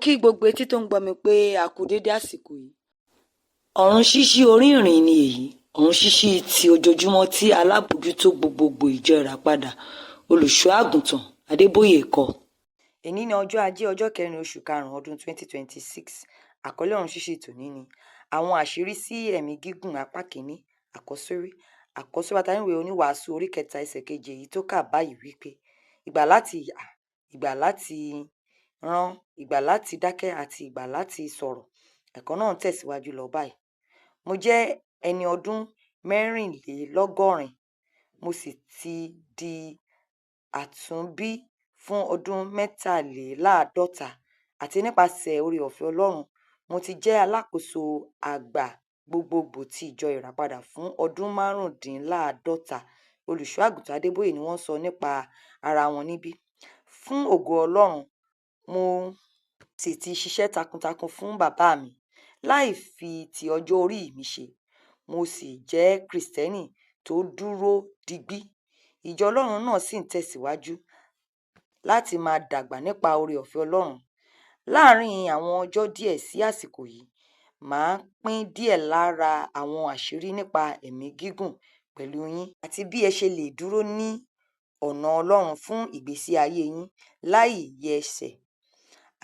kí gbogbo etí tó ń gbọ́ mi pé a kú dédé àsìkò yìí. Ọ̀run ṣíṣí orí ìrìn ni èyí, ọ̀run ṣíṣí ti ojoojúmọ́ tí alábòójútó gbogbogbò ìjọ Ìràpadà olùṣọ́ àgùntàn Adébóyè kọ. Èní ni ọjọ́ ajé ọjọ́ 4 oṣù karùn-ún ọdún 2026. Àkọlé ọ̀run ṣíṣí tòní ni àwọn àṣírí sí ẹ̀mí gígùn apá kìíní. Àkọ́sórí àtàníwèé oníwàásù orí 3 ẹsẹ̀ 7 èyí tó kà báyìí wípé ìgbà láti yà, ìgbà láti rán, ìgbà láti dákẹ́ àti ìgbà láti sọ̀rọ̀. Ẹ̀kọ́ náà tẹ̀síwájú lọ báyìí. Mo jẹ́ ẹni ọdún 84, mo sì ti di àtúnbí fún ọdún 53 àti nípasẹ̀ oore-ọ̀fẹ́ Ọlọ́run mo ti jẹ́ alákòóso àgbà gbogbogbò ti ìjọ Ìràpadà fún ọdún 55. Olùṣọ́ àgùntàn Adébóyè ni wọ́n sọ nípa ara wọn níbí. Fún ògo Ọlọ́run, mo sì ti ṣiṣẹ́ takuntakun fún bàbá mi láì fi ti ọjọ́ orí mi ṣe. Mo sì jẹ́ Krìstẹ́nì tó dúró digbí. Ìjọ Ọlọ́run náà sì ń tẹ̀síwájú láti máa dàgbà nípa oore-ọ̀fẹ́ Ọlọ́run. Láàárín àwọn ọjọ́ díẹ̀ sí àsìkò yìí, màá pín díẹ̀ lára àwọn àṣírí nípa ẹ̀mí gígùn pẹ̀lú yín àti bí ẹ ṣe lè dúró ní ọ̀nà Ọlọ́run fún ìgbésí ayé yín láì yẹsẹ̀.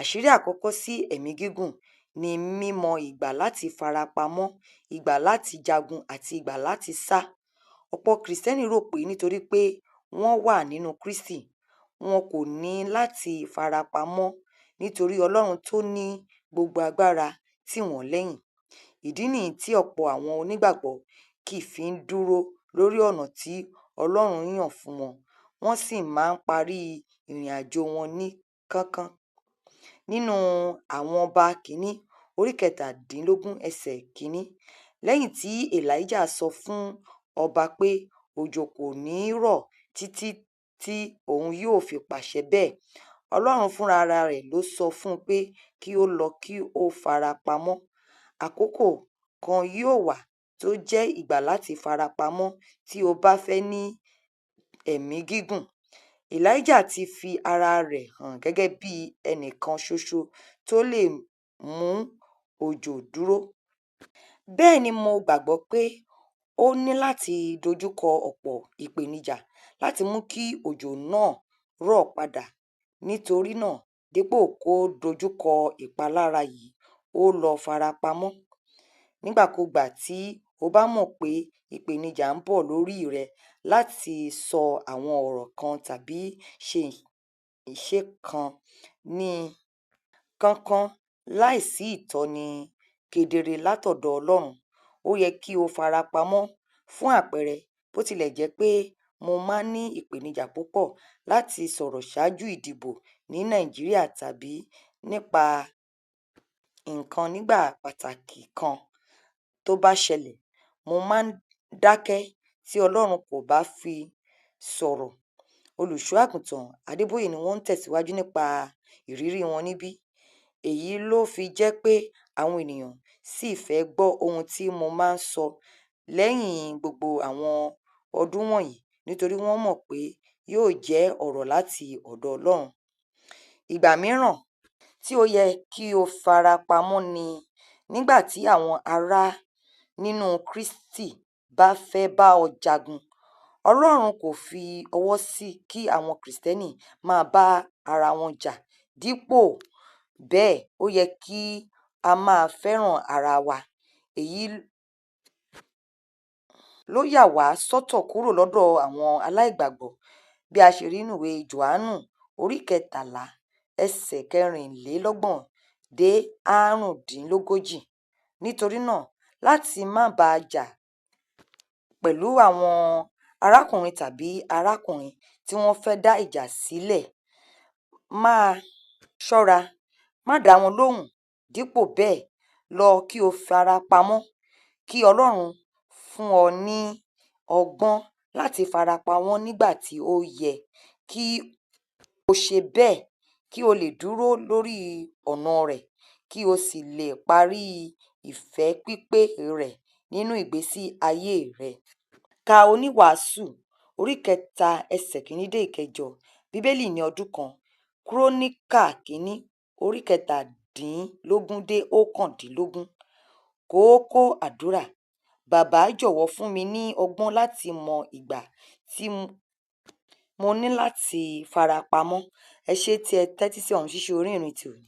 Àṣírí àkọ́kọ́ sí ẹ̀mí gígùn ni mímọ ìgbà láti farapamọ́, ìgbà láti jagun àti ìgbà láti sá. Ọ̀pọ̀ Krìstẹ́nì rò pé nítorí pé wọ́n wà nínú Kristi, wọn kò ní láti farapamọ́ nítorí Ọlọ́run tó ní gbogbo agbára tì wọ́n lẹ́yìn. Ìdí nìyí tí ọ̀pọ̀ àwọn onígbàgbọ́ kì í fi ń dúró lórí ọ̀nà tí Ọlọ́run yàn fún wọn, wọ́n sì máa ń parí ìrìnàjò wọn ní kánkán. Nínú àwọn ọba kìíní orí 17 ẹsẹ̀ 1, lẹ́yìn tí Èlíjà sọ fún ọba pé òjò kò ní rọ̀ títí tí òun yóò fi pàṣẹ bẹ́ẹ̀, Ọlọ́run fúnra ara rẹ̀ ló sọ fún un pé kí ó lọ kí ó farapamọ́. Àkókò kan yóò wà tó jẹ́ ìgbà láti farapamọ́ tí o bá fẹ́ ní ẹ̀mí gígùn. Èlíjà ti fi ara rẹ̀ hàn gẹ́gẹ́ bí ẹnìkan ṣoṣo tó lè mú òjò dúró. Bẹ́ẹ̀ ni mo gbàgbọ́ pé ó ní láti dojúkọ ọ̀pọ̀ ìpèníjà láti mú kí òjò náà rọ̀ padà. Nítorí náà, dípò kó dojúkọ ìpalára yìí, ó lọ farapamọ́. Nígbàkúùgbà tí o bá mọ̀ pé ìpèníjà ń bọ̀ lórí rẹ láti sọ àwọn ọ̀rọ̀ kan tàbí ṣe ìṣe kan ní kánkán láìsí ìtọ́ni kedere látọ̀dọ̀ Ọlọ́run, ó yẹ kí o farapamọ́. Fún àpẹẹrẹ, bó tilẹ̀ jẹ́ pé mo máa ń ní ìpèníjà púpọ̀ láti sọ̀rọ̀ ṣáájú ìdìbò ní Nàìjíríà tàbí nípa nǹkan nígbà pàtàkì kan tó bá ṣẹlẹ̀, mo máa ń dákẹ́ tí Ọlọ́run kò bá fi sọ̀rọ̀. Olùṣọ́ àgùntàn Adébóyè ni wọ́n ń tẹ̀síwájú nípa ìrírí wọn níbí. Èyí ló fi jẹ́ pé àwọn ènìyàn sì fẹ́ gbọ́ ohun tí mo máa ń sọ lẹ́yìn gbogbo àwọn ọdún wọ̀nyí nítorí wọ́n mọ̀ pé yóò jẹ́ ọ̀rọ̀ láti ọ̀dọ̀ Ọlọ́run. Ìgbà mìíràn tí ó yẹ kí o farapamọ́ ni nígbà tí àwọn ará nínú Kristi bá fẹ́ bá ọ jagun. Ọlọ́run kò fi ọwọ́ sí kí àwọn Krìstẹ́nì máa bá ara wọn jà. Dípò bẹ́ẹ̀, ó yẹ kí a máa fẹ́ràn ara wa. Èyí ló yà wá sọ́tọ̀ kúrò lọ́dọ̀ àwọn aláìgbàgbọ́ bí a ṣe rí nínú ìwé Jòhánù orí 13 ẹsẹ̀ 24 dé 35. Nítorí náà, láti má ba a jà pẹ̀lú àwọn arákùnrin tàbí arákùnrin tí wọ́n fẹ́ dá ìjà sílẹ̀, máa ṣọ́ra, má dá wọn lóhùn. Dípò bẹ́ẹ̀, lọ kí o farapamọ́, kí Ọlọ́run fún ọ ní ọgbọ́n láti farapamọ́ nígbà tí ó yẹ kí o ṣe bẹ́ẹ̀ kí o lè dúró lórí ọ̀nà rẹ̀, kí o sì lè parí ìfẹ́ pípé rẹ̀ nínú ìgbésí ayé rẹ. Ka Oníwàásù orí 3 ẹsẹ̀ 1 dé 8. Bíbélì ní ọdún kan. Kíróníkà kìíní orí 17 dé 19. Kókó àdúrà. Bàbá jọ̀wọ́ fún mi ní ọgbọ́n láti mọ ìgbà tí mo ní láti farapamọ́. Ẹ ṣé tí ẹ tẹ́tí sí Ọ̀run Ṣíṣí Orírìn ti òní.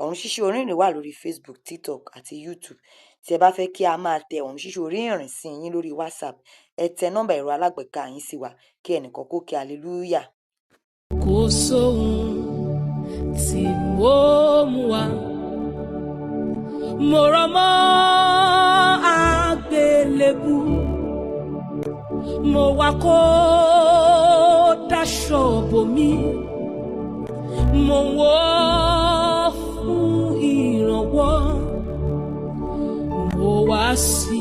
Ọ̀run Ṣíṣí Orírìn wà lórí Facebook, TikTok àti YouTube. Tí ẹ bá fẹ́ kí a máa tẹ Ọ̀run Ṣíṣí Orírìn sí yín lórí WhatsApp, ẹ tẹ nọ́mbà ẹ̀rọ alágbèéká yín sí wa kí ẹnìkan kó kí hallelujah. Kò sóhun tí mo mú wá, mo rọ̀ mọ́ àgbélébù, mo wá kó daṣọ bò mí, mo wò fún ìrànwọ́, mo wá sí